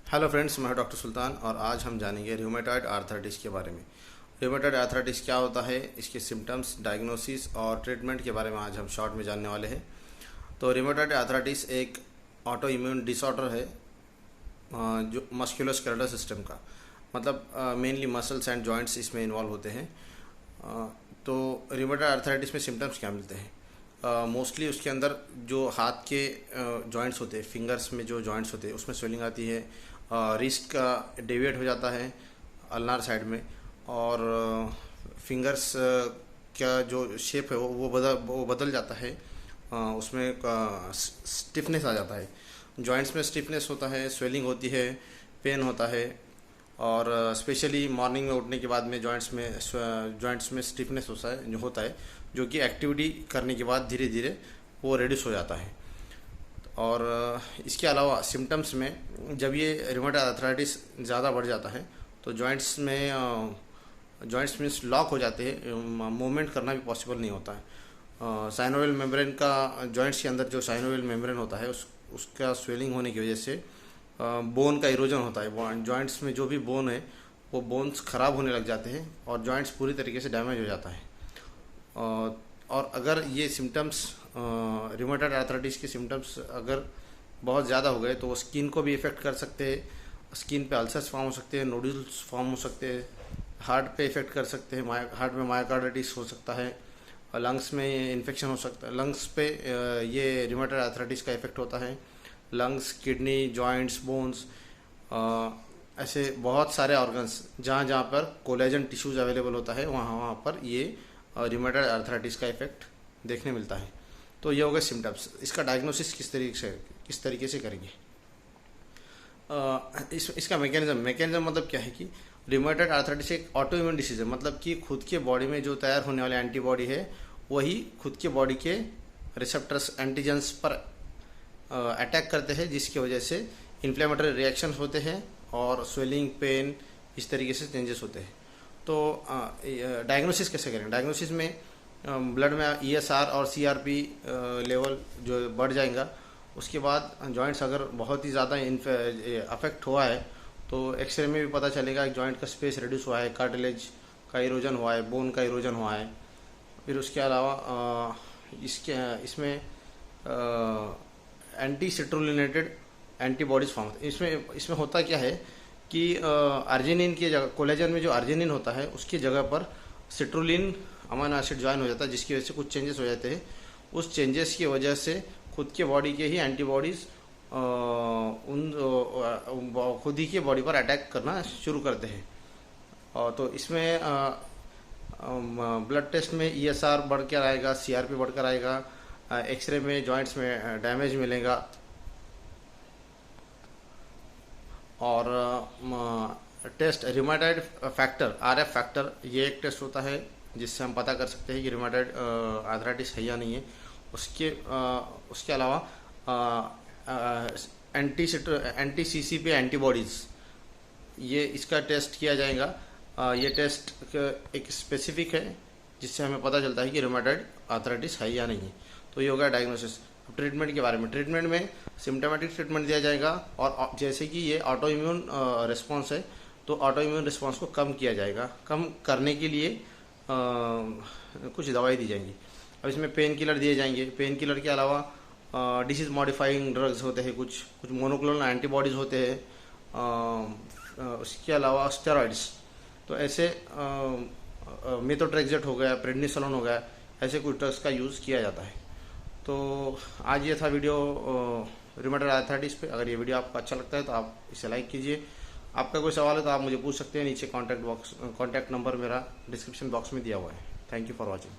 Hello friends, मैं doctor सुल्तान और आज हम जानेंगे रूमेटॉइड आर्थराइटिस के बारे में। रूमेटॉइड आर्थराइटिस क्या होता है, इसके सिम्टम्स, डायग्नोसिस और ट्रीटमेंट के बारे में आज हम शॉर्ट में जानने वाले हैं। तो रूमेटॉइड आर्थराइटिस एक ऑटो इम्यून डिसऑर्डर है जो मस्कुलोस्केलेटल सिस्टम का, मतलब मेनली मसल्स एंड जॉइंट्स इसमें इन्वॉल्व होते हैं। तो रूमेटॉइड आर्थराइटिस में सिम्टम्स क्या मिलते हैं? मोस्टली उसके अंदर जो हाथ के जॉइंट्स होते हैं, फिंगर्स में जो जॉइंट्स होते हैं उसमें स्वेलिंग आती है, रिस्ट का डेविएट हो जाता है अल्नार साइड में, और फिंगर्स का जो शेप है वो बदल जाता है। उसमें स्टिफनेस आ जाता है, जॉइंट्स में स्टिफनेस होता है, स्वेलिंग होती है, पेन होता है, और स्पेशली मॉर्निंग में उठने के बाद में जॉइंट्स में स्टिफनेस होता है जो कि एक्टिविटी करने के बाद धीरे धीरे वो रिड्यूस हो जाता है। और इसके अलावा सिम्टम्स में जब ये रूमेटॉइड आर्थराइटिस ज़्यादा बढ़ जाता है तो जॉइंट्स में लॉक हो जाते हैं, मूवमेंट करना भी पॉसिबल नहीं होता है। साइनोवियल मेम्ब्रेन का, जॉइंट्स के अंदर जो साइनोवियल मेम्ब्रेन होता है उसका स्वेलिंग होने की वजह से बोन का इरोजन होता है। जॉइंट्स में जो भी बोन है वो बोन्स ख़राब होने लग जाते हैं और जॉइंट्स पूरी तरीके से डैमेज हो जाता है। और अगर ये सिम्टम्स, रूमेटॉइड आर्थराइटिस के सिम्टम्स अगर बहुत ज़्यादा हो गए तो वो स्किन को भी इफ़ेक्ट कर सकते हैं। स्किन पे अल्सर्स फॉर्म हो सकते हैं, नोड्यूल्स फॉर्म हो सकते हैं, हार्ट पे इफ़ेक्ट कर सकते हैं, हार्ट में मायोकार्डाइटिस हो सकता है, और लंग्स में इन्फेक्शन हो सकता है। लंग्स पे ये रूमेटॉइड आर्थराइटिस का इफ़ेक्ट होता है। लंग्स, किडनी, जॉइंट्स, बोन्स, ऐसे बहुत सारे ऑर्गन्स जहाँ जहाँ पर कोलेजन टिश्यूज़ अवेलेबल होता है वहाँ पर ये रूमेटॉइड आर्थराइटिस का इफेक्ट देखने मिलता है। तो ये हो गए सिम्टम्स। इसका डायग्नोसिस किस तरीके से करेंगे? इसका मैकेनिज्म मतलब क्या है कि रूमेटॉइड आर्थराइटिस एक ऑटो इम्यून डिसीज है, मतलब कि खुद के बॉडी में जो तैयार होने वाले एंटीबॉडी है वही खुद के बॉडी के रिसेप्टर्स, एंटीजेंस पर अटैक करते हैं, जिसकी वजह से इन्फ्लेमेटरी रिएक्शन होते हैं और स्वेलिंग, पेन, इस तरीके से चेंजेस होते हैं। तो डायग्नोसिस कैसे करेंगे? डायग्नोसिस में ब्लड में ईएसआर और सीआरपी लेवल जो बढ़ जाएगा, उसके बाद जॉइंट्स अगर बहुत ही ज़्यादा अफेक्ट हुआ है तो एक्सरे में भी पता चलेगा कि जॉइंट का स्पेस रिड्यूस हुआ है, कार्टिलेज का इरोजन हुआ है, बोन का इरोजन हुआ है। फिर उसके अलावा इसमें एंटी सिट्रुलिनेटेड एंटीबॉडीज फॉर्म होते हैं। इसमें होता क्या है कि अर्जिनिन की जगह, कोलेजन में जो अर्जिनिन होता है उसकी जगह पर सिट्रुलिन अमीनो एसिड ज्वाइन हो जाता है, जिसकी वजह से कुछ चेंजेस हो जाते हैं। उस चेंजेस की वजह से खुद के बॉडी के ही एंटीबॉडीज़ खुद ही के बॉडी पर अटैक करना शुरू करते हैं। तो इसमें ब्लड टेस्ट में ईएसआर बढ़कर आएगा, सीआरपी बढ़कर आएगा, एक्सरे में जॉइंट्स में डैमेज मिलेगा, और test rheumatoid factor, RF factor, ये एक टेस्ट होता है जिससे हम पता कर सकते हैं कि रूमेटॉइड आर्थराइटिस है या नहीं है। उसके अलावा एंटी सीसीपी एंटीबॉडीज़, ये इसका टेस्ट किया जाएगा। ये टेस्ट एक स्पेसिफिक है जिससे हमें पता चलता है कि रूमेटॉइड आर्थराइटिस है या नहीं है। तो ये होगा डायग्नोसिस। ट्रीटमेंट के बारे में, ट्रीटमेंट में सिम्टोमेटिक ट्रीटमेंट दिया जाएगा, और जैसे कि ये ऑटो इम्यून रिस्पॉन्स है तो ऑटो इम्यून रिस्पॉन्स को कम किया जाएगा। कम करने के लिए कुछ दवाई दी जाएंगी। अब इसमें पेन किलर दिए जाएंगे। पेन किलर के अलावा डिसीज मॉडिफाइंग ड्रग्स होते हैं, कुछ मोनोक्लोनल एंटीबॉडीज़ होते हैं। उसके अलावा स्टेरॉइड्स, तो ऐसे मेथोट्रेक्सेट हो गया, प्रेडनिसोलोन हो गया, ऐसे कुछ ड्रग्स का यूज़ किया जाता है। तो आज ये था वीडियो रूमेटॉइड आर्थराइटिस पे। अगर ये वीडियो आपको अच्छा लगता है तो आप इसे लाइक कीजिए। आपका कोई सवाल है तो आप मुझे पूछ सकते हैं। नीचे कॉन्टैक्ट नंबर मेरा डिस्क्रिप्शन बॉक्स में दिया हुआ है। Thank you for watching.